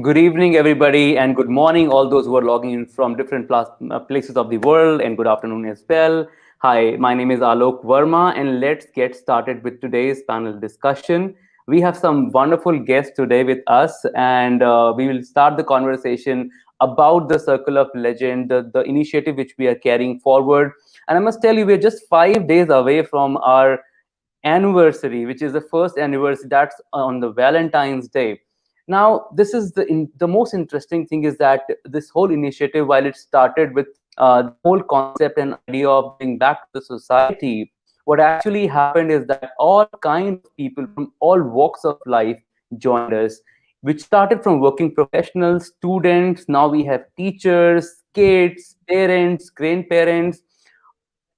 Good evening, everybody, and good morning, all those who are logging in from different places of the world, and good afternoon as well. Hi, my name is Alok Verma, and let's get started with today's panel discussion. We have some wonderful guests today with us, and we will start the conversation about the Circle of Legend, the initiative which we are carrying forward. And I must tell you, we're just 5 days away from our anniversary, which is the first anniversary. That's on the Valentine's Day. Now, this is the most interesting thing is that this whole initiative, while it started with the whole concept and idea of giving back to the society, what actually happened is that all kind of people from all walks of life joined us, which started from working professionals, students. Now we have teachers, kids, parents, grandparents,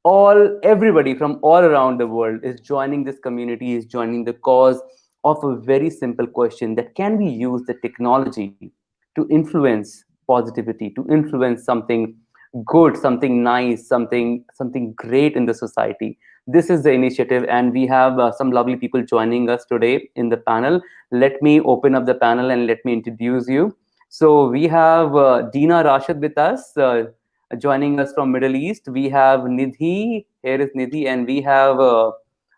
all everybody from all around the world is joining this community, is joining the cause of a very simple question: that can we use the technology to influence positivity, to influence something good, something nice, something great in the society? This is the initiative, and we have some lovely people joining us today in the panel. Let me open up the panel and let me introduce you. So we have Dina, Rashad with us, joining us from Middle East. We have Nidhi. Here is Nidhi, and we have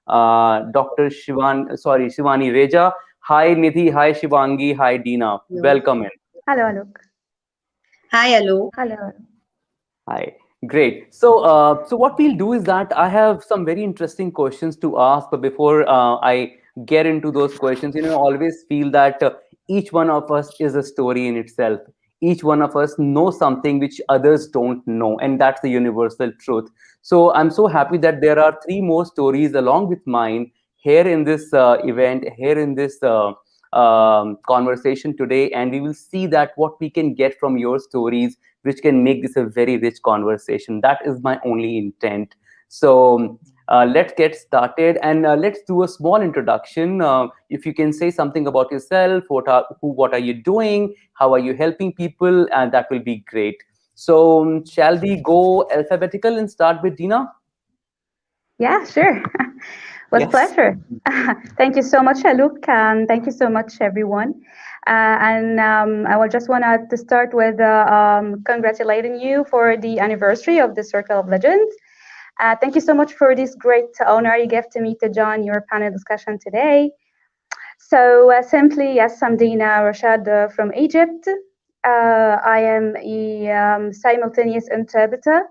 Dr. Shivani Reja. Hi Nidhi, hi Shivangi, hi Dina. Hello. Welcome in. Hello, Alok. Hi, Alok. Hello. Hi. Great. So what we'll do is that I have some very interesting questions to ask, but before I get into those questions, I always feel that each one of us is a story in itself. Each one of us knows something which others don't know, and that's the universal truth. So I'm so happy that there are three more stories along with mine here in this event, here in this conversation today, and we will see that what we can get from your stories, which can make this a very rich conversation. That is my only intent. So let's get started, and let's do a small introduction. If you can say something about yourself, what are you doing, how are you helping people, and that will be great. So shall we go alphabetical and start with Dina? Yeah, sure. With Yes. pleasure. Thank you so much, Alok, and thank you so much, everyone. And I would just want to start with congratulating you for the anniversary of the Circle of Legends. Thank you so much for this great honor you gave to me to join your panel discussion today. So, simply, yes, I'm Dina Rashad from Egypt. I am a simultaneous interpreter.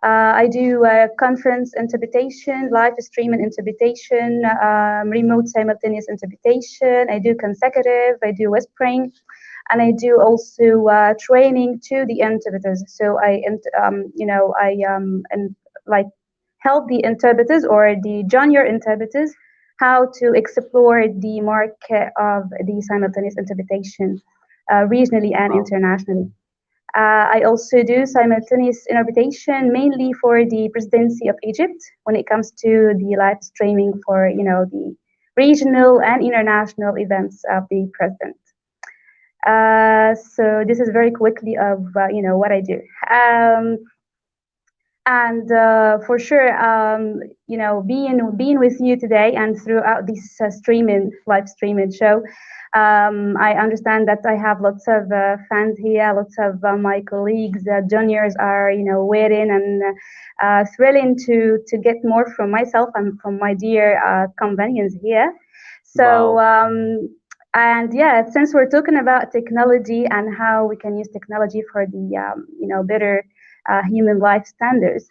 I do conference interpretation, live streaming interpretation, remote simultaneous interpretation. I do consecutive, I do whispering, and I do also training to the interpreters. So and like help the interpreters or the junior interpreters how to explore the market of the simultaneous interpretation regionally and Wow. internationally. I also do simultaneous interpretation mainly for the presidency of Egypt when it comes to the live streaming for the regional and international events of the president. So this is very quickly of what I do. And for sure, being with you today and throughout this live streaming show, I understand that I have lots of fans here, lots of my colleagues, juniors are waiting and thrilling to get more from myself and from my dear companions here. So. Wow. And yeah, since we're talking about technology and how we can use technology for the better human life standards,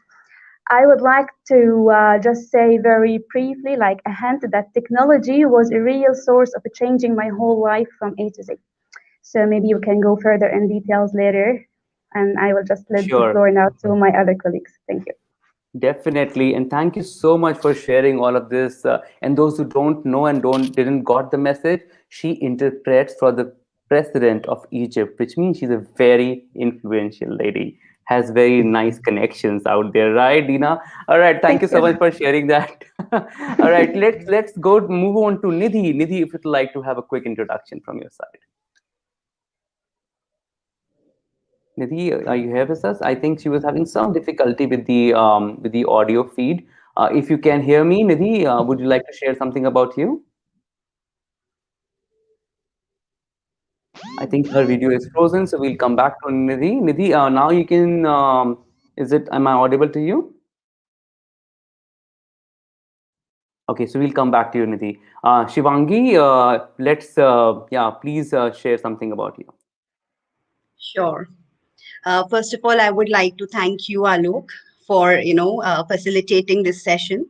I would like to just say very briefly, like a hint, that technology was a real source of changing my whole life from A to Z. So maybe you can go further in details later, and I will just let the Sure. floor now to my other colleagues. Thank you. Definitely, and thank you so much for sharing all of this. And those who don't know and don't didn't got the message, she interprets for the president of Egypt, which means she's a very influential lady, has very nice connections out there, right, Dina? All right, thank Thank you so much for sharing that. All right, let's go move on to Nidhi. Nidhi, if you'd like to have a quick introduction from your side. Nidhi, are you here with us? I think she was having some difficulty with the audio feed. If you can hear me, Nidhi, would you like to share something about you? I think her video is frozen, so we'll come back to Nidhi. Nidhi, now you can. Is it? Am I audible to you? Okay, so we'll come back to you, Nidhi. Shivangi, let's. Yeah, please share something about you. Sure. First of all, I would like to thank you, Alok, for facilitating this session,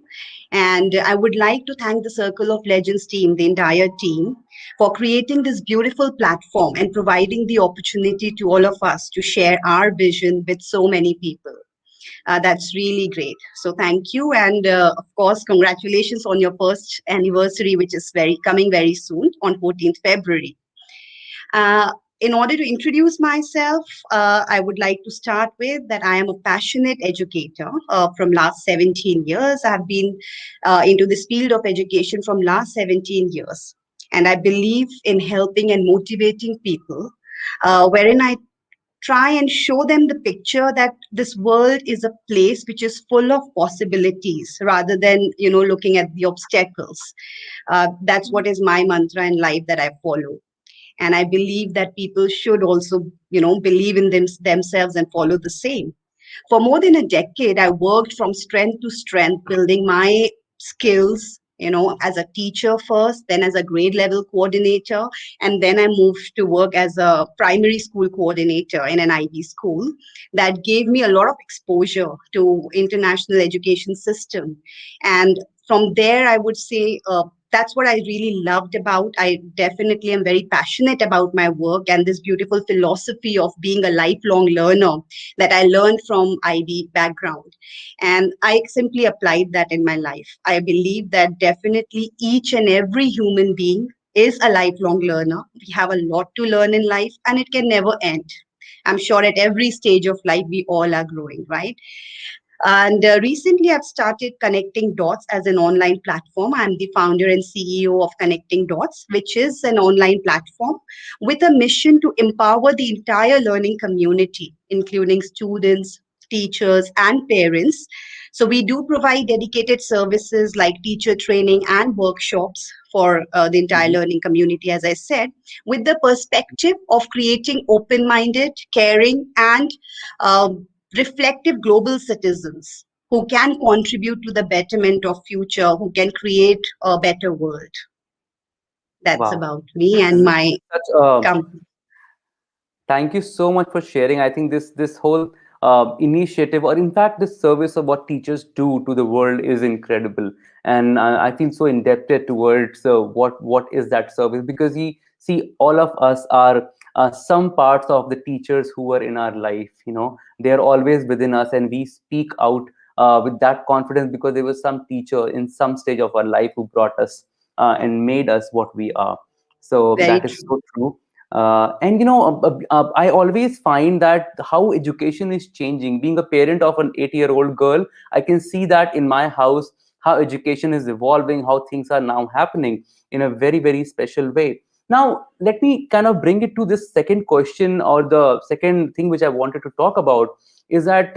and I would like to thank the Circle of Legends team, the entire team, for creating this beautiful platform and providing the opportunity to all of us to share our vision with so many people. That's really great. So thank you, and of course, congratulations on your first anniversary, which is very coming very soon on 14th February. Uh, in order to introduce myself, I would like to start with that I am a passionate educator from last 17 years. I've been into this field of education from last 17 years. And I believe in helping and motivating people, wherein I try and show them the picture that this world is a place which is full of possibilities rather than, looking at the obstacles. That's what is my mantra in life that I follow, and I believe that people should also believe in themselves and follow the same. For more than a decade, I worked from strength to strength, building my skills, as a teacher first, then as a grade level coordinator, and then I moved to work as a primary school coordinator in an IB school. That gave me a lot of exposure to international education system. And from there, I would say that's what I really loved about. I definitely am very passionate about my work and this beautiful philosophy of being a lifelong learner that I learned from IB background. And I simply applied that in my life. I believe that definitely each and every human being is a lifelong learner. We have a lot to learn in life and it can never end. I'm sure at every stage of life, we all are growing, right? And recently, I've started Connecting Dots as an online platform. I'm the founder and CEO of Connecting Dots, which is an online platform with a mission to empower the entire learning community, including students, teachers, and parents. So, we do provide dedicated services like teacher training and workshops for the entire Mhm. learning community, as I said, with the perspective of creating open minded, caring, and reflective global citizens who can contribute to the betterment of future, who can create a better world. That's Wow. about me This and is my such company. Thank you so much for sharing. I think this whole initiative, or in fact, this service of what teachers do to the world is incredible, and I feel so indebted towards what is that service, because we see all of us are some parts of the teachers who are in our life. They are always within us, and we speak out with that confidence because there was some teacher in some stage of our life who brought us and made us what we are. So Very that is true. so true. I always find that how education is changing. Being a parent of an 8-year-old girl, I can see that in my house, how education is evolving, how things are now happening in a very, very special way. Now, let me kind of bring it to this second question, or the second thing which I wanted to talk about is that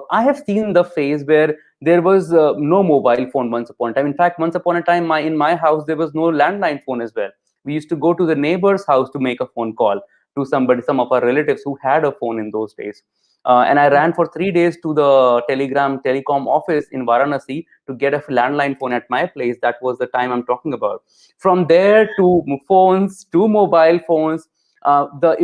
I have seen the phase where there was no mobile phone once upon a time. In fact, once upon a time, in my house, there was no landline phone as well. We used to go to the neighbor's house to make a phone call to somebody, some of our relatives who had a phone in those days. And I ran for 3 days to the telecom office in Varanasi to get a landline phone at my place. That was the time I'm talking about. From there to phones to mobile phones, the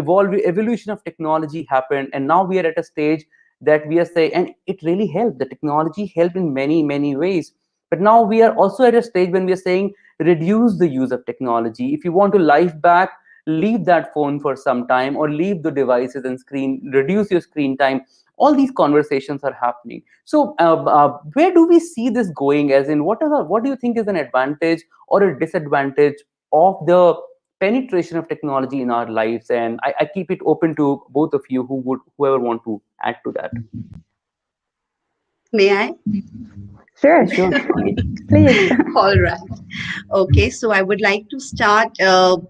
evolution of technology happened, and now we are at a stage that we are saying, and it really helped. The technology helped in many, many ways. But now we are also at a stage when we are saying, reduce the use of technology. If you want to life back, leave that phone for some time, or leave the devices and screen, reduce your screen time. All these conversations are happening. So where do we see this going? As in, what do you think is an advantage or a disadvantage of the penetration of technology in our lives? And I keep it open to both of you, whoever want to add to that. May I? Yeah, Sure, sure. please. All right. Okay, so I would like to start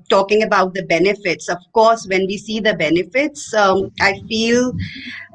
talking about the benefits. Of course, when we see the benefits, I feel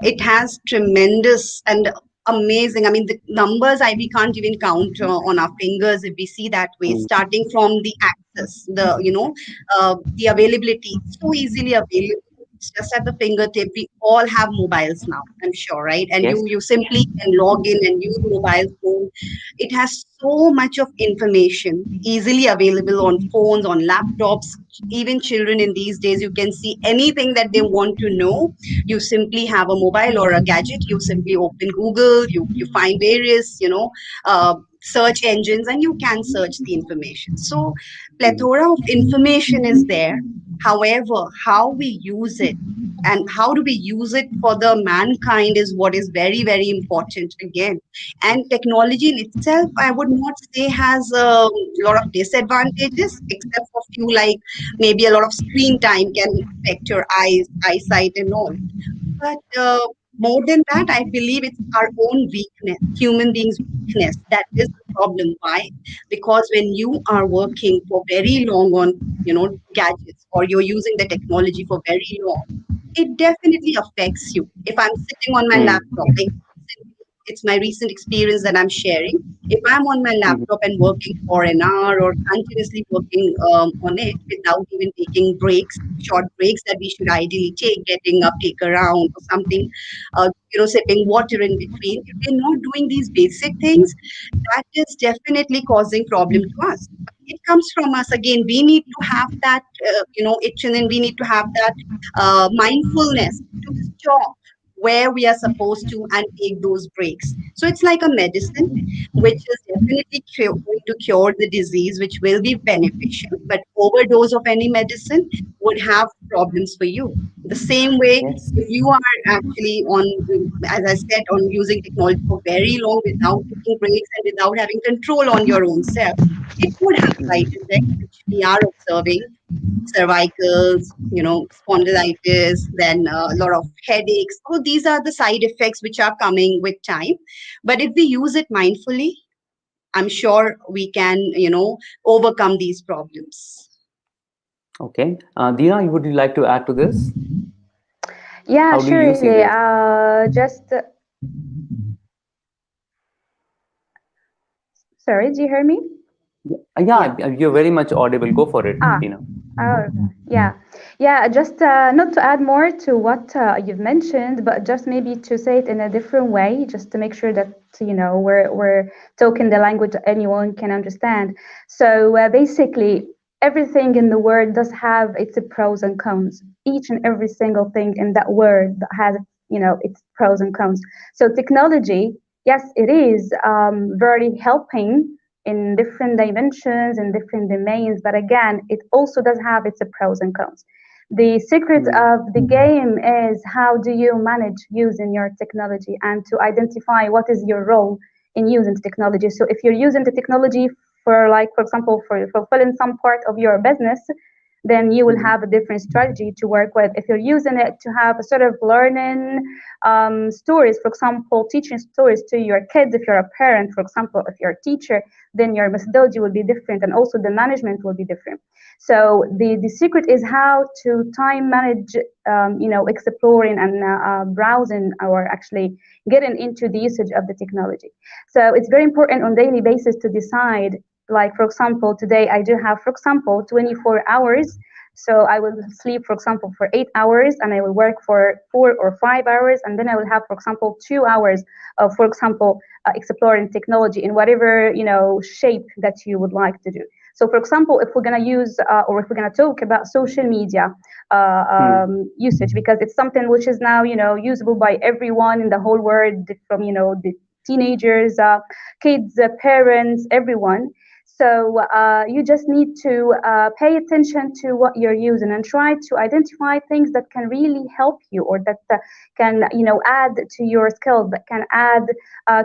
it has tremendous and amazing. I mean, the numbers we can't even count on our fingers if we see that way. Mm. Starting from the access, the availability, so easily available. It's just at the fingertip. We all have mobiles now, I'm sure, right? And Yes. you simply can log in and use mobile phone. It has so much of information easily available on phones, on laptops. Even children in these days, you can see anything that they want to know. You simply have a mobile or a gadget. You simply open Google. You find various search engines, and you can search the information. So Mm. plethora of information is there. However, how we use it and how do we use it for the mankind is what is very, very important again. And technology in itself, I would not say has a lot of disadvantages, except for few, like maybe a lot of screen time can affect your eyesight and all. But more than that, I believe it's our own weakness, human beings' weakness. That is the problem. Why? Because when you are working for very long on, gadgets, or you're using the technology for very long, it definitely affects you. If I'm sitting on my Mm. laptop, like it's my recent experience that I'm sharing. If I'm on my Mhm. laptop and working for an hour or continuously working on it without even taking breaks, short breaks that we should ideally take, getting up, take a round or something, sipping water in between. If we're not doing these basic things, that is definitely causing problem to us. It comes from us again. We need to have that, itch, and then we need to have that mindfulness to stop where we are supposed to and take those breaks. So it's like a medicine, which is definitely going to cure the disease, which will be beneficial. But overdose of any medicine would have problems for you. The same way, Yes. if you are actually on, as I said, on using technology for very long without taking breaks and without having control on your own self, it would have side Mhm. effects, which we are observing: cervicals, spondylitis, then a lot of headaches. So these are the side effects which are coming with time. But if we use it mindfully, I'm sure we can, overcome these problems. Okay. Dina, would you like to add to this? Yeah, How do you see surely. this? Just sorry, do you hear me? Yeah. Yeah, you're very much audible. Go for it, Ah, Dina. oh, yeah, yeah. Just not to add more to what you've mentioned, but just maybe to say it in a different way, just to make sure that we're talking the language that anyone can understand. So basically, everything in the word does have its pros and cons. Each and every single thing in that word that has its pros and cons. So technology, yes, it is very helping in different dimensions and different domains, but again, it also does have its pros and cons. The secret Mm. of the game is how do you manage using your technology and to identify what is your role in using the technology. So if you're using the technology for, like, for example, for fulfilling some part of your business, then you will Mhm. have a different strategy to work with. If you're using it to have a sort of learning stories, for example, teaching stories to your kids, if you're a parent, for example, if you're a teacher, then your methodology will be different and also the management will be different. So the secret is how to time manage, exploring and browsing or actually getting into the usage of the technology. So it's very important on daily basis to decide, like, for example, today I do have, for example, 24 hours. So I will sleep, for example, for 8 hours, and I will work for 4 or 5 hours, and then I will have, for example, 2 hours of, for example, exploring technology in whatever shape that you would like to do. So, for example, if we're gonna use or if we're gonna talk about social media Mm. usage, because it's something which is now usable by everyone in the whole world, from the teenagers, kids, parents, everyone. So you just need to pay attention to what you're using and try to identify things that can really help you, or that can add to your skills, that can add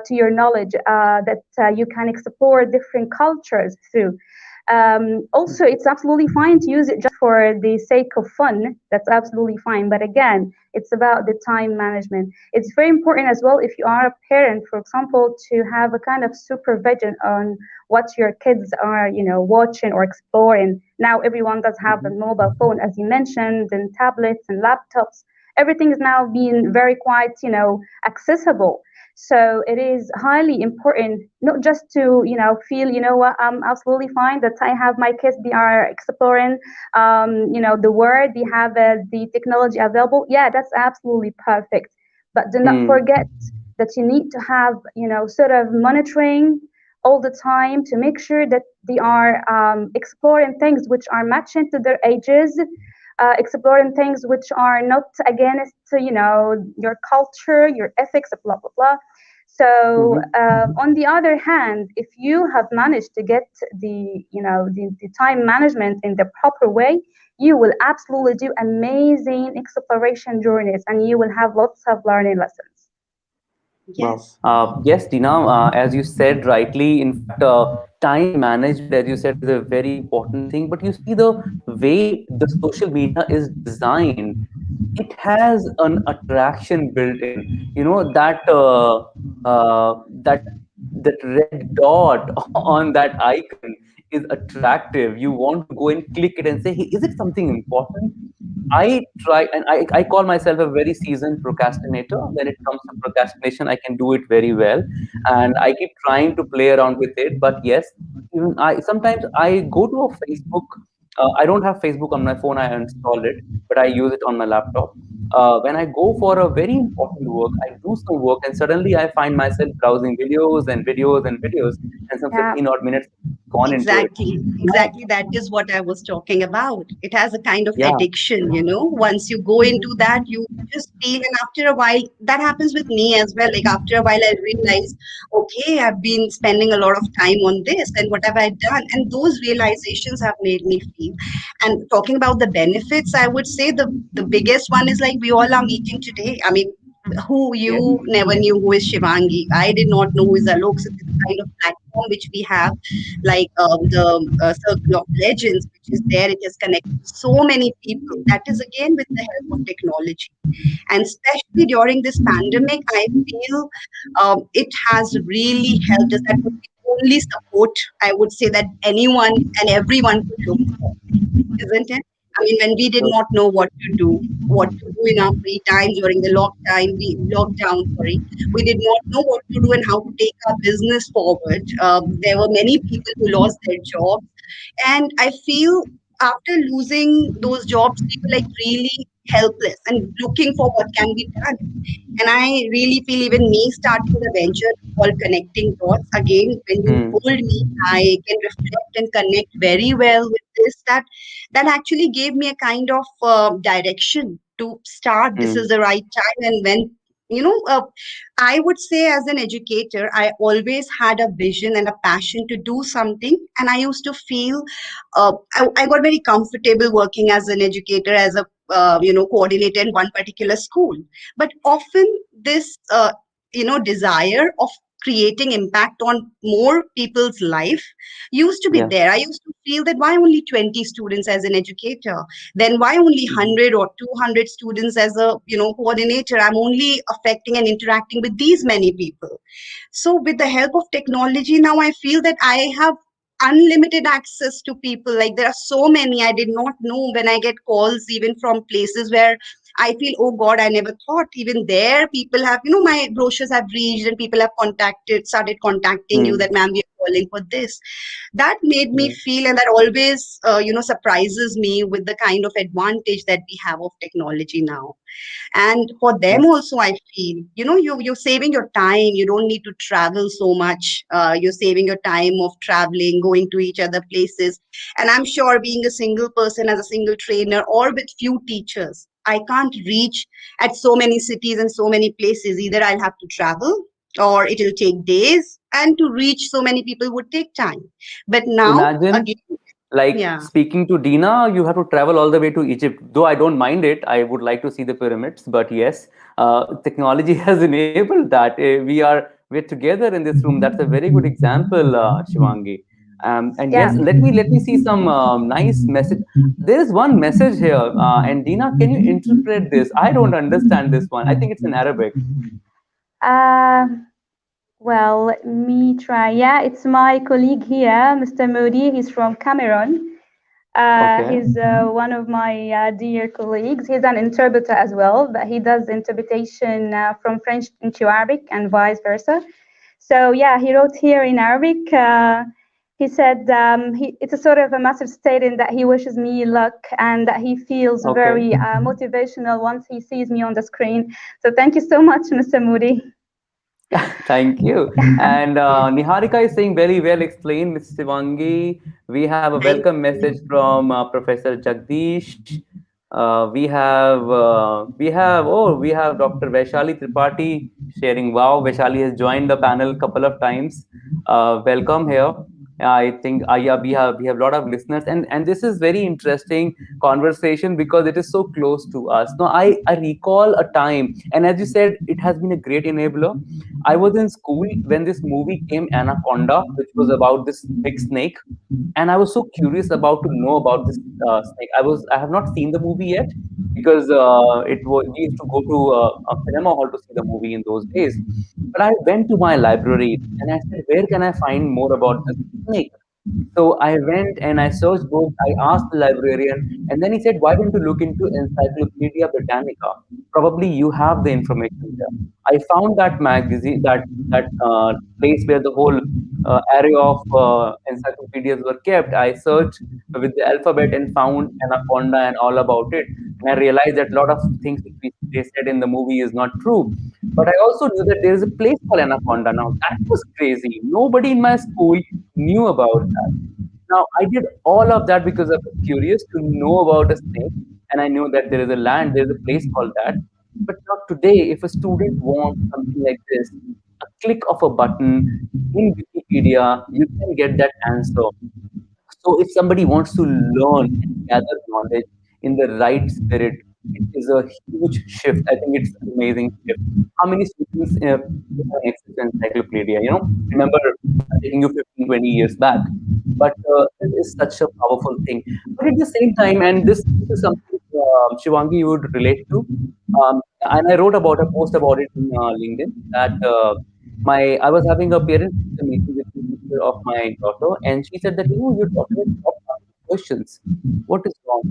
to your knowledge, that you can explore different cultures through. Also, it's absolutely fine to use it just for the sake of fun. That's absolutely fine. But again, it's about the time management. It's very important as well, if you are a parent, for example, to have a kind of supervision on what your kids are, watching or exploring. Now, everyone does have a Mhm. mobile phone, as you mentioned, and tablets and laptops. Everything is now being very quite, accessible. So it is highly important not just to feel what, I'm absolutely fine that I have my kids, they are exploring the world, they have the technology available. Yeah, that's absolutely perfect. But do not Hmm. forget that you need to have sort of monitoring all the time to make sure that they are exploring things which are matching to their ages, exploring things which are not against your culture, your ethics, blah blah blah. So Hmm. on the other hand, if you have managed to get the time management in the proper way, you will absolutely do amazing exploration journeys, and you will have lots of learning lessons. Wow. Yes. Yes, Dina, as you said rightly, in fact, time management, as you said, is a very important thing. But you see, the way the social media is designed, it has an attraction built in. You know that that red dot on that icon is attractive. You want to go and click it and say, "Hey, is it something important?" I try, and I call myself a very seasoned procrastinator. When it comes to procrastination, I can do it very well, and I keep trying to play around with it. But yes, even I sometimes I go to a Facebook. I don't have Facebook on my phone. I installed it, but I use it on my laptop. When I go for a very important work, I do some work, and suddenly I find myself browsing videos and videos and videos, and some Yeah. 15 odd minutes gone into it. Exactly, Now, exactly. That is what I was talking about. It has a kind of yeah. addiction, you know. Once you go into that, you just feel, and after a while, that happens with me as well. Like after a while, I realize, okay, I've been spending a lot of time on this, and what have I done? And those realizations have made me feel. And talking about the benefits, I would say the biggest one is like we all are meeting today. I mean, who Yes. you never knew who is Shivangi. I did not know who is Alok. So this kind of platform which we have, like the Circle of Legends, which is there. It has connected so many people. That is again with the help of technology. And especially during this pandemic, I feel it has really helped us. That was the only support I would say that anyone and everyone could look for, isn't it? I mean, when we did not know what to do in our free time during the lockdown, sorry, we did not know what to do and how to take our business forward. There were many people who lost their jobs, and I feel after losing those jobs, we were like really helpless and looking for what can be done. And I really feel even me starting the venture called Connecting Dots. Again, when you Hmm. told me, I can reflect and connect very well with this, that actually gave me a kind of direction to start. This is Hmm. the right time. And when, you know, I would say as an educator, I always had a vision and a passion to do something. And I used to feel I got very comfortable working as an educator, as a coordinator in one particular school. But often this desire of creating impact on more people's life used to be Yeah. there. I used to feel that why only 20 students as an educator, then why only Mhm. 100 or 200 students as a coordinator? I'm only affecting and interacting with these many people. So with the help of technology now, I feel that I have unlimited access to people. Like there are so many I did not know. When I get calls even from places where I feel, oh God, I never thought even there people have, my brochures have reached and people have started contacting you Hmm. that, ma'am, we are calling for this. That made me Yeah. feel, and that always, surprises me with the kind of advantage that we have of technology now. And for them Yes. also, I feel, you're saving your time. You don't need to travel so much. You're saving your time of traveling, going to each other places. And I'm sure being a single person as a single trainer or with few teachers, I can't reach at so many cities and so many places. Either I'll have to travel or it'll take days, and to reach so many people would take time. But now, Imagine, again, like yeah. speaking to Dina, you have to travel all the way to Egypt. Though I don't mind it, I would like to see the pyramids. But yes, technology has enabled that. We're together in this room. That's a very good example, Shivangi. And Yeah. yes, let me see some nice message. There is one message here, and Dina, can you interpret this? I don't understand this one. I think it's in Arabic. Uh, well, let me try. Yeah, it's my colleague here, Mr. Moody. He's from Cameroon. Okay. He's one of my dear colleagues. He's an interpreter as well, but he does interpretation from French into Arabic and vice versa. So yeah, he wrote here in Arabic. He said it's a sort of a massive statement that he wishes me luck and that he feels Okay. very motivational once he sees me on the screen. So thank you so much, Mr. Moody. Thank you. And Niharika is saying very well explained, Ms. Shivangi. We have a Thank welcome message you. from Professor Jagdish. We have Dr. Vaishali Tripathi sharing. Wow, Vaishali has joined the panel a couple of times. Welcome here. I think yeah, we have a lot of listeners, and this is very interesting conversation because it is so close to us. Now, I recall a time, and as you said, it has been a great enabler. I was in school when this movie came, Anaconda, which was about this big snake, and I was so curious about to know about this snake. I have not seen the movie yet because we used to go to a cinema hall to see the movie in those days. But I went to my library and I said, where can I find more about this snake? So I went and I searched books. I asked the librarian, and then he said, "Why don't you look into Encyclopedia Britannica? Probably you have the information there." I found that magazine, that place where the whole array of encyclopedias were kept. I searched with the alphabet and found Anaconda and all about it. And I realized that a lot of things which they said in the movie is not true. But I also knew that there is a place called Anaconda. Now that was crazy. Nobody in my school knew about that. Now, I did all of that because I was curious to know about a snake, and I knew that there is a land, there is a place called that. But now, today, if a student wants something like this, a click of a button in Wikipedia, you can get that answer. So if somebody wants to learn and gather knowledge in the right spirit, it is a huge shift. I think it's an amazing shift. How many students have access to encyclopedia? Remember taking you 15, 20 years back. But it is such a powerful thing. But at the same time, and this is something Shivangi you would relate to. And I wrote about a post about it in LinkedIn that I was having a parent teacher meeting with the teacher of my daughter, and she said that your daughter has stopped asking questions. What is wrong?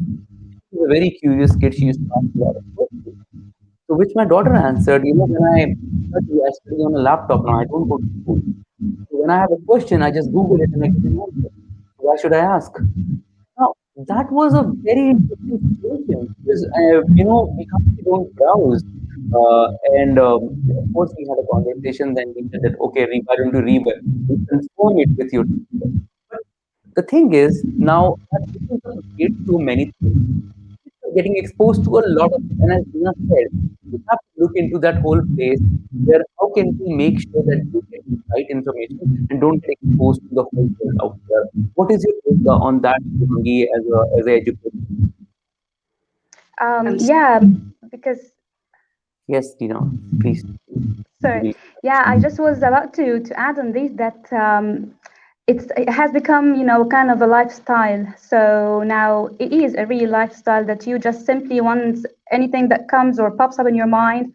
She's a very curious kid. She used to ask a lot of questions. So which my daughter answered, when I study on a laptop now, I don't go to school. So when I have a question, I just Google it and I get an answer. So why should I ask? Now, that was a very interesting situation because, we don't browse. Uh, and of course, we had a conversation. Then we said that, okay, why don't you confirm it with your teacher? But the thing is, now that opens up the gate to many things. You're getting exposed to a lot of it. And as Dina said, you have to look into that whole place where how can we make sure that you get the right information and don't get exposed to the whole world out there. What is your take on that, Shivangi, as an educator? I'm Yeah, because Yes, Dina, please. sorry. Yeah, I just was about to add on this that it has become, kind of a lifestyle. So now it is a real lifestyle that you just simply want anything that comes or pops up in your mind.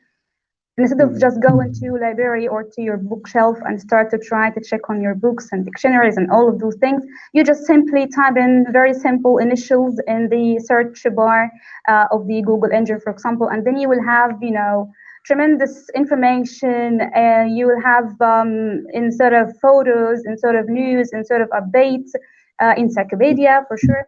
Instead of Mhm. just going to library or to your bookshelf and start to try to check on your books and dictionaries and all of those things, you just simply type in very simple initials in the search bar of the Google engine, for example, and then you will have, tremendous information. You will have in sort of photos, in sort of news, in sort of updates, encyclopedia for sure.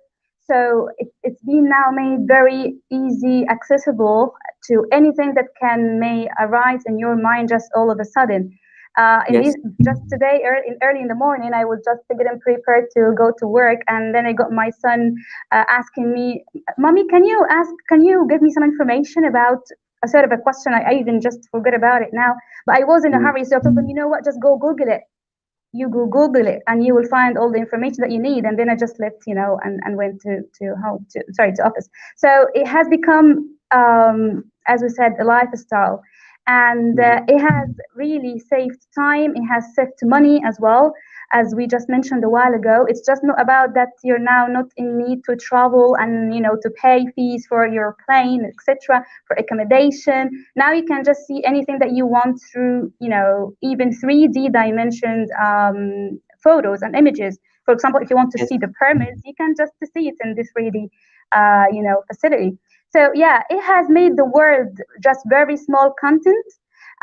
So it's been now made very easy, accessible to anything that can may arise in your mind just all of a sudden. In Yes. this, just today, early in the morning, I was just getting prepared to go to work, and then I got my son asking me, "Mommy, can you give me some information about a sort of a question? I even just forget about it now, but I was in a Mm. hurry, so I told him, you know what, just go Google it. You go Google it, and you will find all the information that you need." And then I just left, and went to home, to office. So it has become, as we said, a lifestyle, and Mhm. it has really saved time. It has saved money as well, as we just mentioned a while ago. It's just not about that you're now not in need to travel and to pay fees for your plane, etc., for accommodation. Now you can just see anything that you want through, even 3D dimensioned photos and images. For example, if you want to Yes. see the pyramids, you can just see it in this 3D, facility. So yeah, it has made the world just very small content,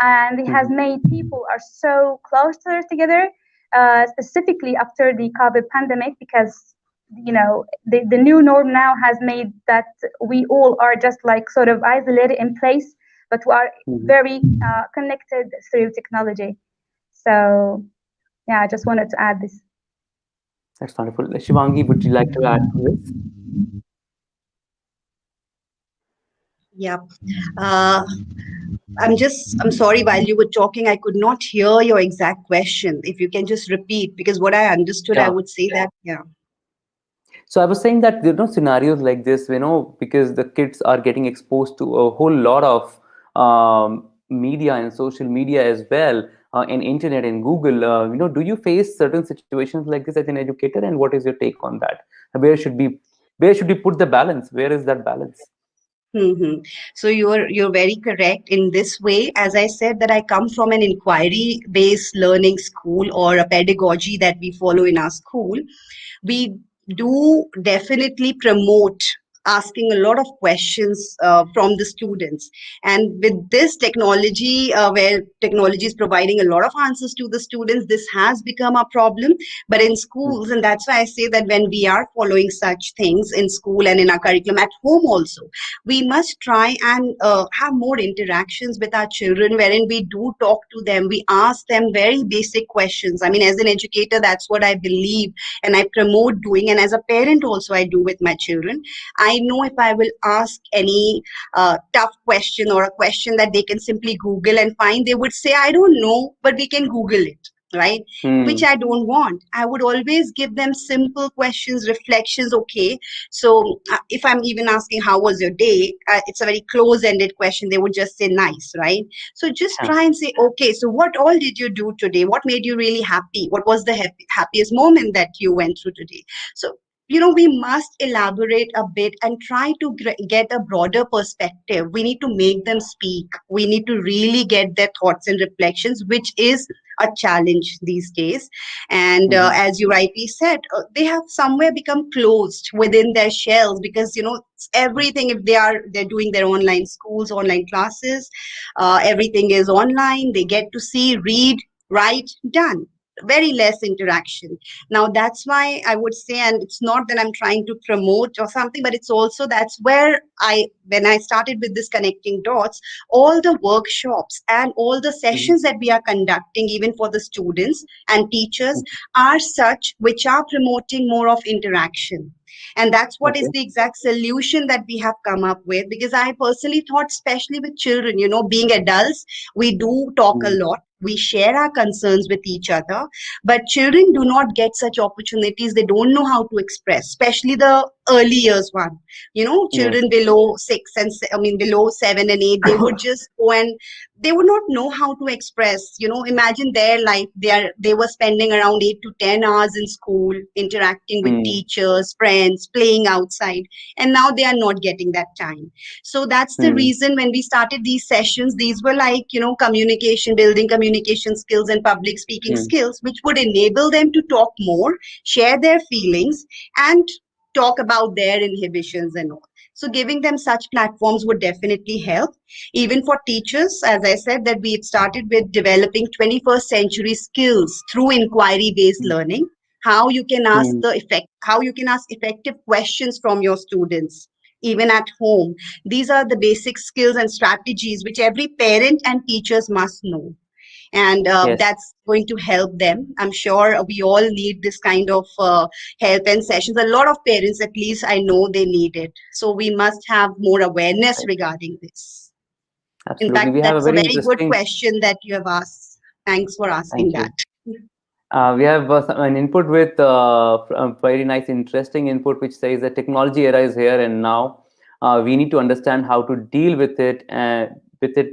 and it has Mhm. made people are so closer together, specifically after the COVID pandemic, because the new norm now has made that we all are just like sort of isolated in place, but we are Mhm. very connected through technology. So yeah, I just wanted to add this. That's wonderful. Shivangi, would you like to add to this? Yeah. Uh, I'm sorry, while you were talking, I could not hear your exact question. If you can just repeat, because what I understood, I Yeah. would say that, yeah. So I was saying that there are no scenarios like this, because the kids are getting exposed to a whole lot of media and social media as well, and internet and Google. Do you face certain situations like this as an educator, and what is your take on that? Where should be where should we put the balance? Where is that balance? Hmm. So you're very correct in this way. As I said, that I come from an inquiry-based learning school, or a pedagogy that we follow in our school. We do definitely promote asking a lot of questions from the students, and with this technology, where technology is providing a lot of answers to the students, this has become a problem. But in schools, and that's why I say that when we are following such things in school and in our curriculum at home also, we must try and have more interactions with our children, wherein we do talk to them, we ask them very basic questions. I mean, as an educator, that's what I believe and I promote doing. And as a parent also, I do with my children. I know if I will ask any tough question, or a question that they can simply Google and find, they would say, I don't know, but we can Google it. Right? Which Hmm. I don't want. I would always give them simple questions, reflections. Okay, so if I'm even asking, how was your day? It's a very close ended question. They would just say, nice, right? So just Yeah. try and say, okay, so what all did you do today? What made you really happy? What was the happiest moment that you went through today? So, we must elaborate a bit and try to get a broader perspective. We need to make them speak. We need to really get their thoughts and reflections, which is a challenge these days. And Mhm. as you rightly said, they have somewhere become closed within their shells, because everything, if they're doing their online schools, online classes, everything is online. They get to see, read, write, done. Very less interaction. Now that's why I would say, and it's not that I'm trying to promote or something, but it's also, that's where when I started with this connecting dots, all the workshops and all the Mhm. sessions that we are conducting, even for the students and teachers, are such which are promoting more of interaction. And that's what is Okay. the exact solution that we have come up with. Because I personally thought, especially with children, being adults, we do talk a Mhm. lot, we share our concerns with each other, but children do not get such opportunities. They don't know how to express, especially the early years one. Yes. Children below below 7 and 8, they would just go and they would not know how to express. Imagine their life. They were spending around 8 to 10 hours in school, interacting with Hmm. teachers, friends, playing outside, and now they are not getting that time. So that's the Hmm. reason when we started these sessions, these were like, communication, building communication skills and public speaking Hmm. skills, which would enable them to talk more, share their feelings, and talk about their inhibitions and all. So giving them such platforms would definitely help. Even for teachers, as I said, that we've started with developing 21st century skills through inquiry based Hmm. learning. Hmm. How you can ask effective questions from your students, even at home. These are the basic skills and strategies which every parent and teachers must know. And Yes. that's going to help them. I'm sure we all need this kind of help and sessions. A lot of parents, at least I know, they need it. So we must have more awareness Right. regarding this. In Absolutely. fact, We have a that's a very very good interesting. question that you have asked. Thanks for asking Thank that. you. We have an input with a very nice, interesting input, which says that technology era is here and now. We need to understand how to deal with it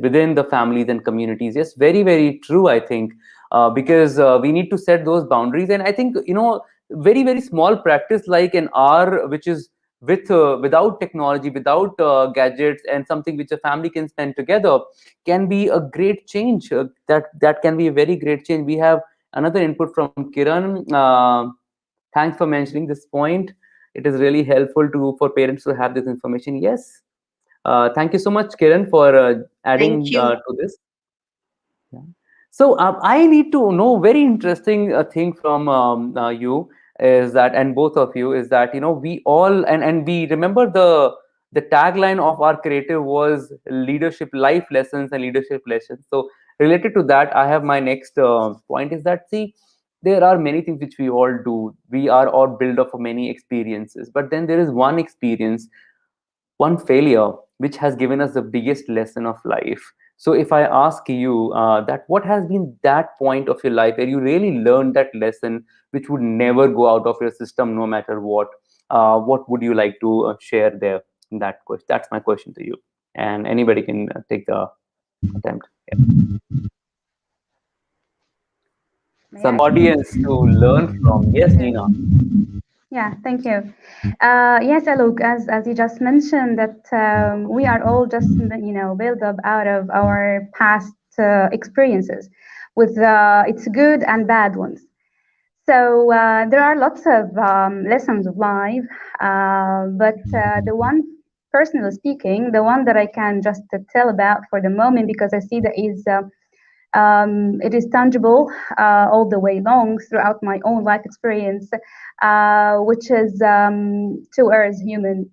within the families and communities. Yes, very, very true. I think because we need to set those boundaries, and I think very, very small practice like an hour, which is without technology, without gadgets, and something which a family can spend together, can be a great change. That can be a very great change. We have another input from Kiran. Thanks for mentioning this point. It is really helpful to for parents to have this information. Yes. Thank you so much, Kiran, for Thank adding you. to this. Yeah. So I need to know very interesting thing from you is that, and both of you, is that we all and we remember the tagline of our creative was leadership life lessons and leadership lessons. So related to that, I have my next point is that, see, there are many things which we all do. We are all built of many experiences, but then there is one experience, one failure which has given us the biggest lesson of life. So if I ask you that what has been that point of your life where you really learned that lesson which would never go out of your system no matter what would you like to share there in that question? That's my question to you, and anybody can take the attempt. Yeah. May Some I? audience to learn from. Yes, Dina. Yeah, thank you. Yes, Alok, as you just mentioned, that we are all just built up out of our past experiences, with its good and bad ones. So there are lots of lessons of life, but the one, personally speaking, the one that I can just tell about for the moment, because I see that is it is tangible all the way long throughout my own life experience, which is to err as human.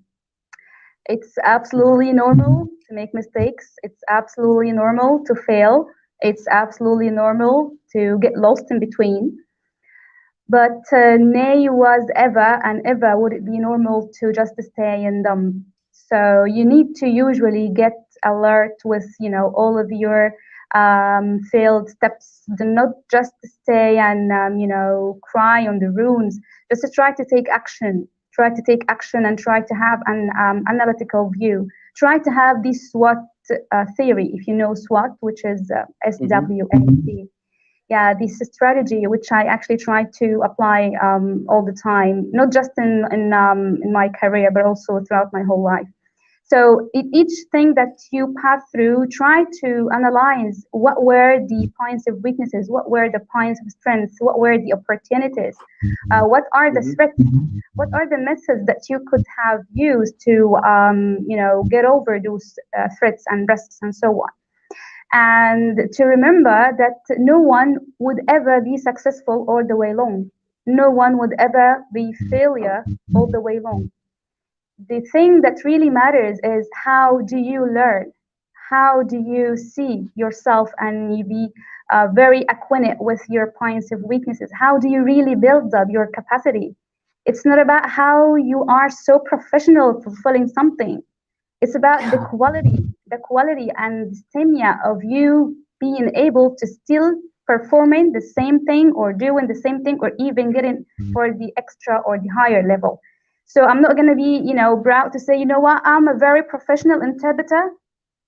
It's absolutely normal to make mistakes. It's absolutely normal to fail. It's absolutely normal to get lost in between. But nay was ever and ever would it be normal to just stay in them. So you need to usually get alert with all of your failed steps. Do not just stay and cry on the ruins. Just to try to take action. Try to take action and try to have an analytical view. Try to have this SWOT theory, if you know SWOT, which is Mm-hmm. SWOT. Yeah, this strategy which I actually try to apply all the time, not just in my career but also throughout my whole life. So each thing that you pass through, try to analyze what were the points of weaknesses, what were the points of strength, what were the opportunities, what are the Mm-hmm. threats, what are the methods that you could have used to get over those threats and risks and so on, and to remember that no one would ever be successful all the way long. No one would ever be failure all the way long. The thing that really matters is how do you learn? How do you see yourself and you be very acquainted with your points of weaknesses? How do you really build up your capacity? It's not about how you are so professional fulfilling something. It's about the quality and stamina of you being able to still performing the same thing or doing the same thing or even getting for the extra or the higher level. So I'm not going to be, proud to say, you know what, I'm a very professional interpreter.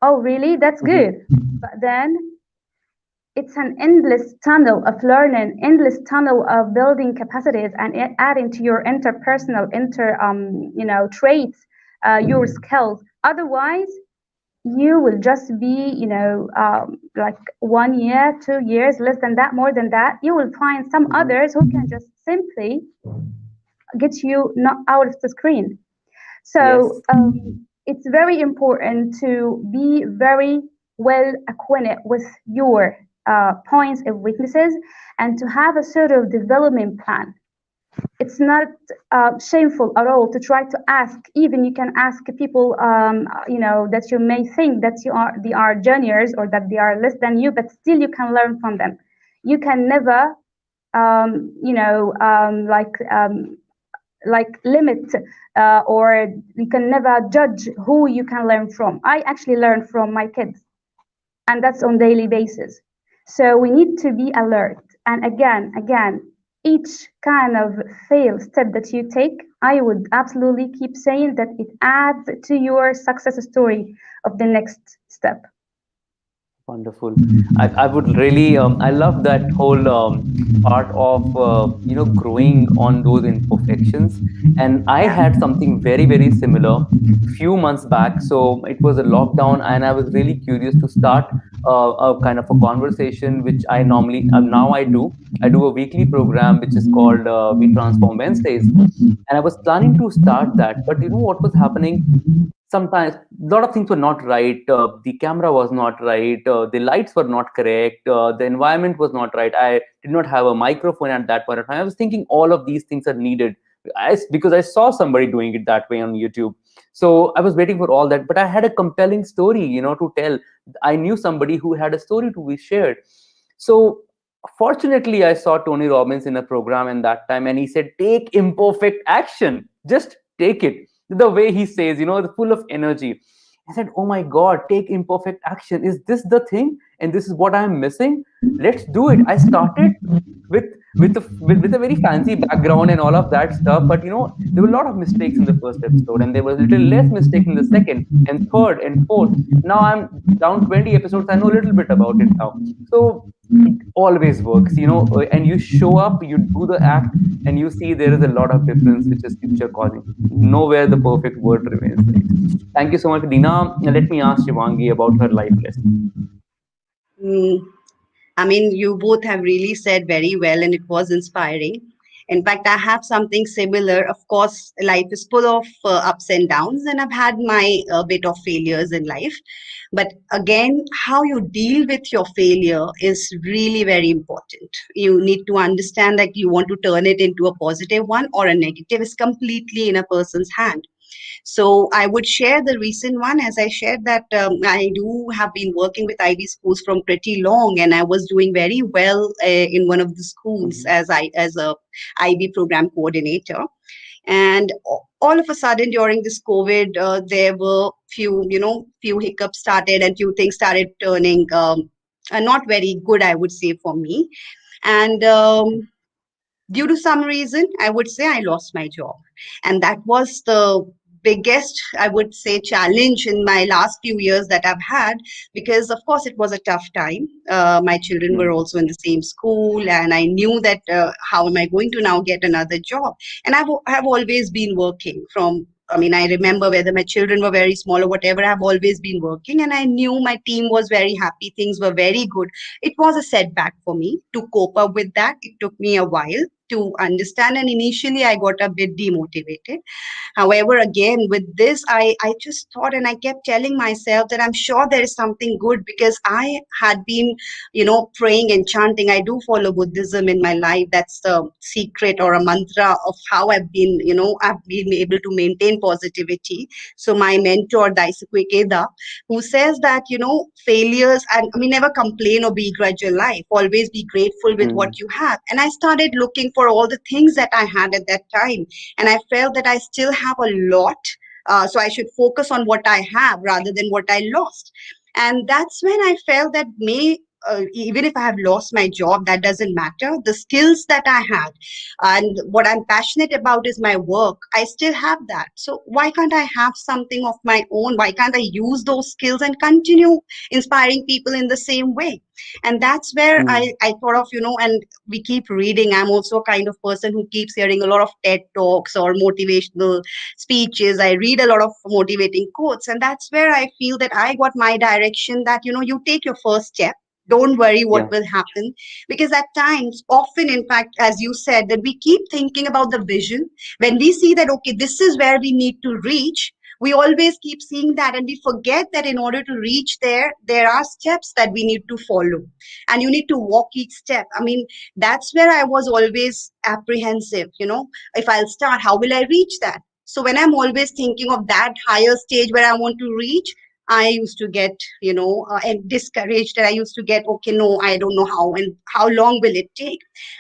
Oh, really? That's Mm-hmm. good. But then it's an endless tunnel of learning, endless tunnel of building capacities and adding to your interpersonal traits, your skills. Otherwise, you will just be, like 1 year, 2 years, less than that, more than that. You will find some Mm-hmm. others who can just simply get you not out of the screen. So Yes. it's very important to be very well acquainted with your points and weaknesses and to have a sort of development plan. It's not shameful at all to try to ask. Even you can ask people, that you may think that they are juniors or that they are less than you, but still you can learn from them. You can never, limit or you can never judge who you can learn from. I actually learn from my kids, and that's on daily basis. So we need to be alert. And again, each kind of fail step that you take, I would absolutely keep saying that it adds to your success story of the next step. Wonderful. I would really, I love that whole part of, growing on those imperfections. And I Yeah. had something very, very similar few months back. So it was a lockdown, and I was really curious to start. a kind of a conversation which I normally now I do. I do a weekly program which is called We Transform Wednesdays, and I was planning to start that, but you know what was happening? Sometimes a lot of things were not right. The camera was not right. The lights were not correct. The environment was not right. I did not have a microphone at that point of time. I was thinking all of these things are needed, because I saw somebody doing it that way on YouTube. So I was waiting for all that, but I had a compelling story, to tell. I knew somebody who had a story to be shared. So fortunately, I saw Tony Robbins in a program in that time, and he said, "Take imperfect action. Just take it." The way he says, full of energy. I said, "Oh my God, take imperfect action. Is this the thing? And this is what I'm missing? Let's do it." I started with with a very fancy background and all of that stuff, but there were a lot of mistakes in the first episode, and there was a little less mistake in the second and third and fourth. Now I'm down 20 episodes. I know a little bit about it now. So it always works, and you show up, you do the act, and you see there is a lot of difference which is future causing. Nowhere the perfect word remains, right? Thank you so much, Dina. Let me ask Shivangi about her life lesson. Mm, I mean, you both have really said very well, and it was inspiring. In fact, I have something similar. Of course, life is full of ups and downs, and I've had my bit of failures in life. But again, how you deal with your failure is really very important. You need to understand that you want to turn it into a positive one or a negative is completely in a person's hand. So I would share the recent one. As I shared that I do have been working with IB schools from pretty long, and I was doing very well in one of the schools Mhm. as a IB program coordinator. And all of a sudden during this COVID, there were few hiccups started and few things started turning not very good, I would say, for me. And due to some reason, I would say I lost my job. And that was the biggest, I would say, challenge in my last few years that I've had, because, of course, it was a tough time. My children were Mhm. also in the same school, and I knew that how am I going to now get another job? And have always been working from. I mean, I remember whether my children were very small or whatever, I've always been working, and I knew my team was very happy. Things were very good. It was a setback for me to cope up with that. It took me a while to understand, and initially I got a bit demotivated. However, again, with this, I just thought and I kept telling myself that I'm sure there is something good, because I had been, praying and chanting. I do follow Buddhism in my life. That's the secret or a mantra of how I've been able to maintain positivity. So my mentor, Daisuke Ikeda, who says that, failures, and I mean, never complain or begrudge your life. Always be grateful with what Mhm. you have. And I started looking for all the things that I had at that time, and I felt that I still have a lot. So I should focus on what I have rather than what I lost. And that's when I felt that even if I have lost my job, that doesn't matter. The skills that I had and what I'm passionate about is my work. I still have that. So why can't I have something of my own? Why can't I use those skills and continue inspiring people in the same way? And that's where Mhm. I thought of, and we keep reading. I'm also a kind of person who keeps hearing a lot of TED talks or motivational speeches. I read a lot of motivating quotes, and that's where I feel that I got my direction, that you take your first step. Don't worry what Yeah. will happen, because at times, often, in fact, as you said, that we keep thinking about the vision. When we see that, okay, this is where we need to reach, we always keep seeing that, and we forget that in order to reach there are steps that we need to follow, and you need to walk each step. I mean, that's where I was always apprehensive. If I'll start, how will I reach that? So when I'm always thinking of that higher stage where I want to reach, I used to get, and discouraged, and I used to get, okay, no, I don't know how, and how long will it take?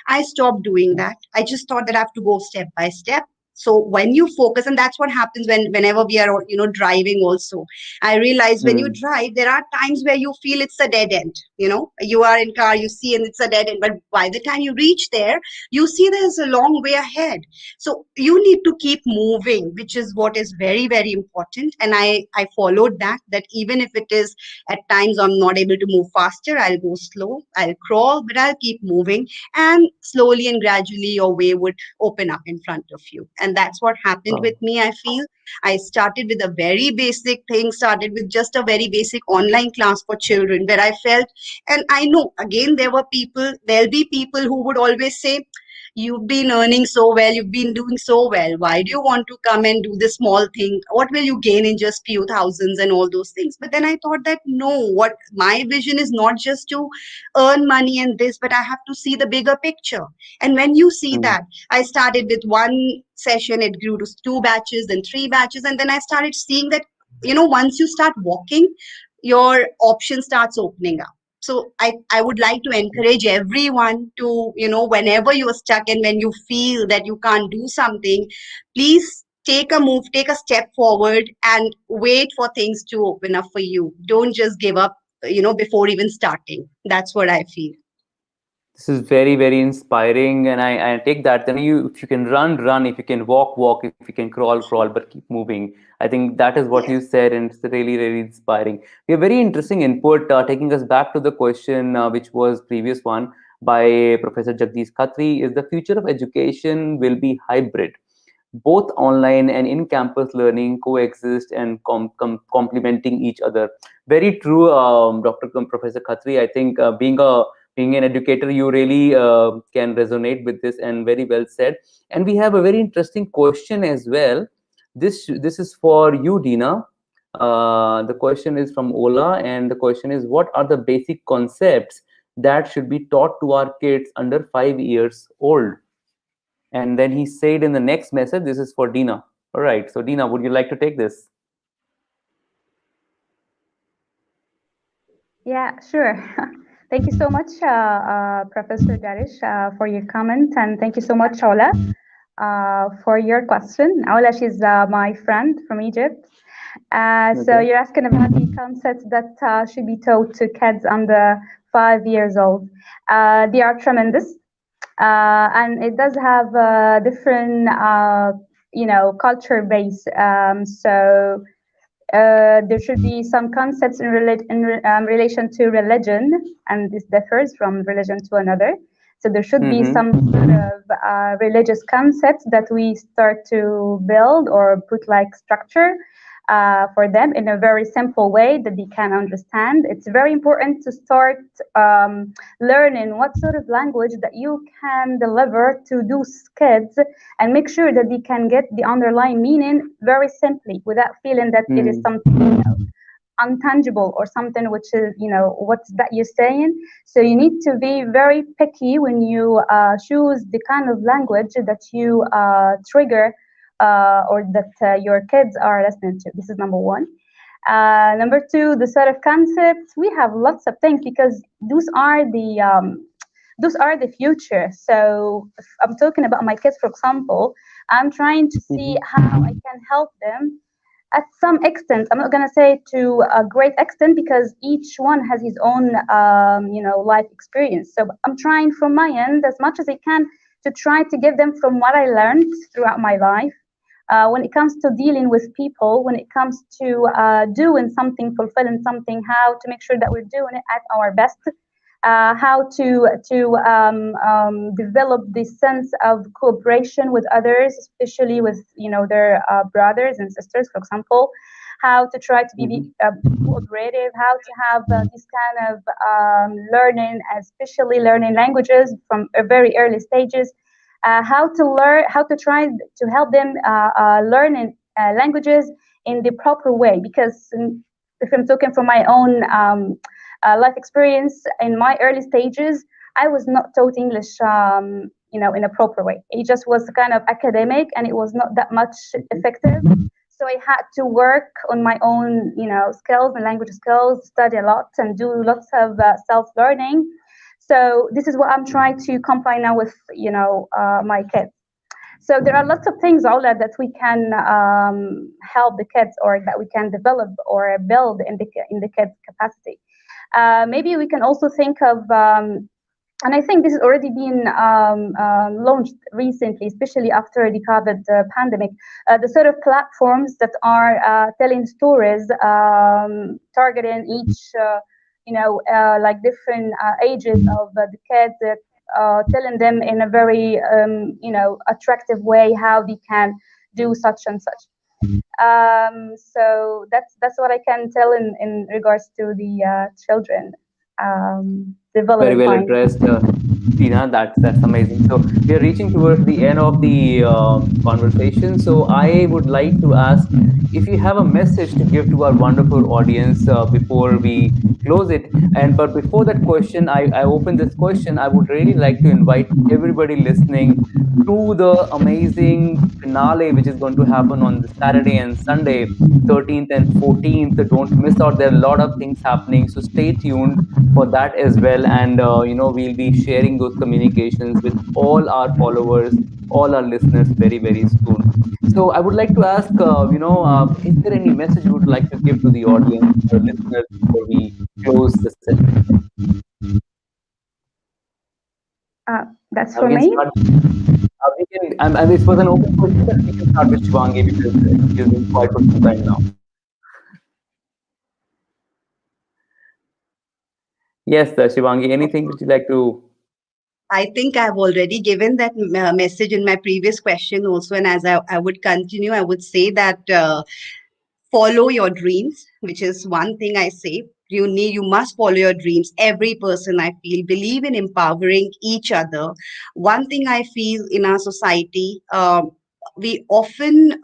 I stopped doing that. I just thought that I have to go step by step. So when you focus, and that's what happens whenever we are, driving also. I realize when you Mhm. drive, there are times where you feel it's a dead end. You are in car, you see, and it's a dead end. But by the time you reach there, you see there's a long way ahead. So you need to keep moving, which is what is very, very important. And I followed that even if it is at times I'm not able to move faster, I'll go slow, I'll crawl, but I'll keep moving. And slowly and gradually, your way would open up in front of you. And that's what happened with Wow. me, I feel. I started with a very basic thing, started with just a very basic online class for children where I felt, and I know again there'll be people who would always say, you've been earning so well, you've been doing so well. Why do you want to come and do this small thing? What will you gain in just few thousands and all those things? But then I thought that no, what my vision is not just to earn money and this, but I have to see the bigger picture. And when you see Mm. that, I started with one session, it grew to two batches, then three batches, and then I started seeing that, once you start walking, your option starts opening up. So I would like to encourage everyone to, whenever you are stuck and when you feel that you can't do something, please take a move, take a step forward and wait for things to open up for you. Don't just give up, before even starting. That's what I feel. This is very, very inspiring, and I take that. Then if you can run, run. If you can walk, walk. If you can crawl, crawl. But keep moving. I think that is what Yes. you said, and it's really, really inspiring. We have very interesting input, taking us back to the question which was previous one by Professor Jagdish Khatri. Is the future of education will be hybrid? Both online and in-campus learning coexist and complementing each other. Very true, Professor Khatri. I think being an educator, you really can resonate with this, and very well said. And we have a very interesting question as well. This is for you, Dina. The question is from Ola, and the question is, what are the basic concepts that should be taught to our kids under 5 years old? And then he said in the next message, this is for Dina. All right. So, Dina, would you like to take this? Yeah, sure. Thank you so much, Professor Darish, for your comment, and thank you so much, Ola, for your question. Ola, she's my friend from Egypt. So Okay. you're asking about the concepts that should be taught to kids under 5 years old. They are tremendous, and it does have different, culture base. There should be some concepts in relation to religion, and this differs from religion to another. So there should be Mm-hmm. some sort of religious concepts that we start to build or put like structure for them in a very simple way that they can understand. It's very important to start learning what sort of language that you can deliver to those kids and make sure that they can get the underlying meaning very simply without feeling that it is Mm. something untangible or something which is what's that you're saying. So you need to be very picky when you choose the kind of language that you trigger or that your kids are listening to. This is number one. Number two, the set of concepts. We have lots of things because those are the future. So if I'm talking about my kids, for example, I'm trying to see Mm-hmm. how I can help them at some extent. I'm not going to say to a great extent because each one has his own, life experience. So I'm trying from my end as much as I can to try to give them from what I learned throughout my life. When it comes to dealing with people, when it comes to doing something, fulfilling something, how to make sure that we're doing it at our best, how to develop this sense of cooperation with others, especially with their brothers and sisters, for example. How to try to be Mm-hmm. cooperative, how to have this kind of learning, especially learning languages from very early stages. How to learn, how to try to help them learn languages in the proper way. Because if I'm talking from my own life experience, in my early stages, I was not taught English, in a proper way. It just was kind of academic, and it was not that much effective. So I had to work on my own, skills and language skills, study a lot, and do lots of self-learning. So this is what I'm trying to combine now with, my kids. So there are lots of things, Ola, that we can help the kids, or that we can develop or build in the kids' capacity. Maybe we can also think of, and I think this has already been launched recently, especially after the COVID pandemic, the sort of platforms that are telling stories, targeting each, like different ages of the kids, telling them in a very, attractive way how they can do such and such. So that's what I can tell in regards to the children Very development well time. addressed, Tina. That's amazing. So we are reaching towards the end of the conversation. So I would like to ask if you have a message to give to our wonderful audience before we close it. And but before that question, I open this question. I would really like to invite everybody listening to the amazing finale, which is going to happen on the Saturday and Sunday, 13th and 14th. Don't miss out. There are a lot of things happening. So stay tuned for that as well. And we'll be sharing those communications with all our followers, all our listeners very very soon. So I would like to ask, is there any message you would like to give to the audience, the listeners, before we close the session? That's We for can me. start. We can. And this was an open question, but we can start with Shivangi because she's been quiet for some time now. Yes, Shivangi. Anything that you like to? I think I've already given that message in my previous question also, and as I would continue, I would say that follow your dreams, which is one thing I say. You must follow your dreams. Every person, I feel, believe in empowering each other. One thing I feel in our society, we often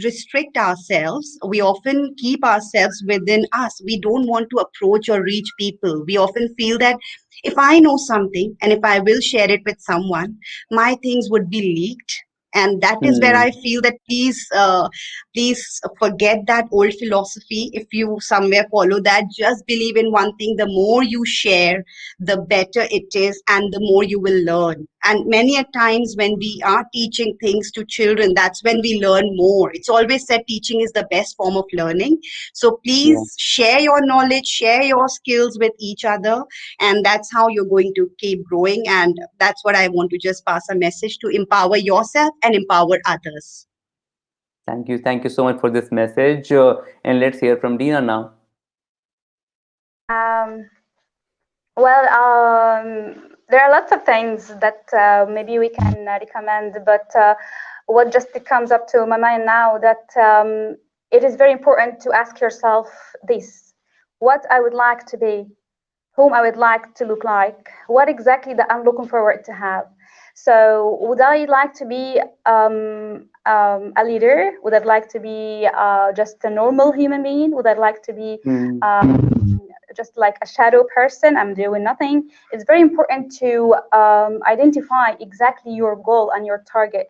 restrict ourselves. We often keep ourselves within us. We don't want to approach or reach people. We often feel that if I know something and if I will share it with someone, my things would be leaked. And that is where Hmm. I feel that please forget that old philosophy. If you somewhere follow that, just believe in one thing: the more you share, the better it is, and the more you will learn. And many a times when we are teaching things to children, that's when we learn more. It's always said teaching is the best form of learning. So Yeah. please share your knowledge, share your skills with each other, and that's how you're going to keep growing. And that's what I want to just pass a message: to empower yourself and empower others. Thank you. Thank you so much for this message. And let's hear from Dina now. Um, Well, there are lots of things that maybe we can recommend, but what just comes up to my mind now that it is very important to ask yourself this: what I would like to be, whom I would like to look like, what exactly that I'm looking forward to have. So, would I like to be a leader? Would I like to be just a normal human being? Would I like to be Hmm. just like a shadow person? I'm doing nothing. It's very important to identify exactly your goal and your target.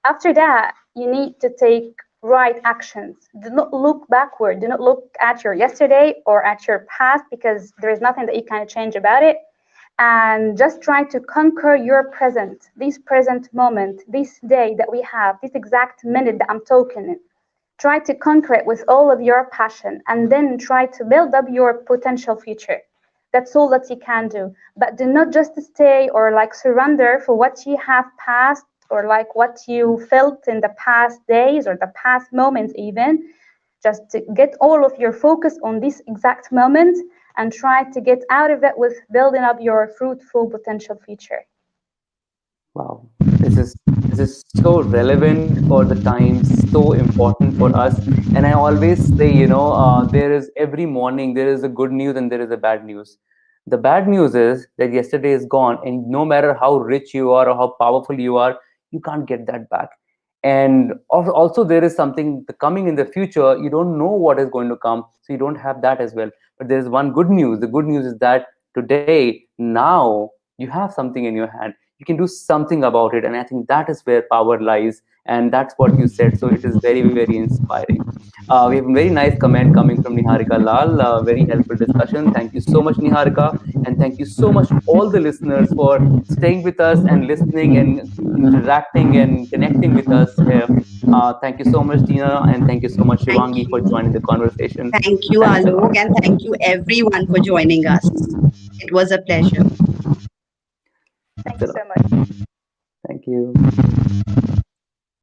After that, you need to take right actions. Do not look backward. Do not look at your yesterday or at your past because there is nothing that you can change about it. And just try to conquer your present, this present moment, this day that we have, this exact minute that I'm talking in. Try to conquer it with all of your passion and then try to build up your potential future. That's all that you can do. But do not just stay or like surrender for what you have passed or like what you felt in the past days or the past moments, even. Just to get all of your focus on this exact moment and try to get out of it with building up your fruitful potential future. Wow, this is this is so relevant for the times, so important for us. And I always say, there is every morning there is a good news and there is a bad news. The bad news is that yesterday is gone, and no matter how rich you are or how powerful you are, you can't get that back. And also there is something coming in the future. You don't know what is going to come, so you don't have that as well. But there is one good news. The good news is that today, now, you have something in your hand. You can do something about it, and I think that is where power lies, and that's what you said. So it is very very inspiring. We have a very nice comment coming from Niharika Lal. Very helpful discussion. Thank you so much, Niharika, and thank you so much all the listeners for staying with us and listening and interacting and connecting with us here. Thank you so much, Dina, and thank you so much, Thank Shivangi, for you. joining the conversation. Thank you, Thanks a Alok, lot. and thank you everyone for joining us. It was a pleasure. Thanks Thank a you so lot. much. Thank you.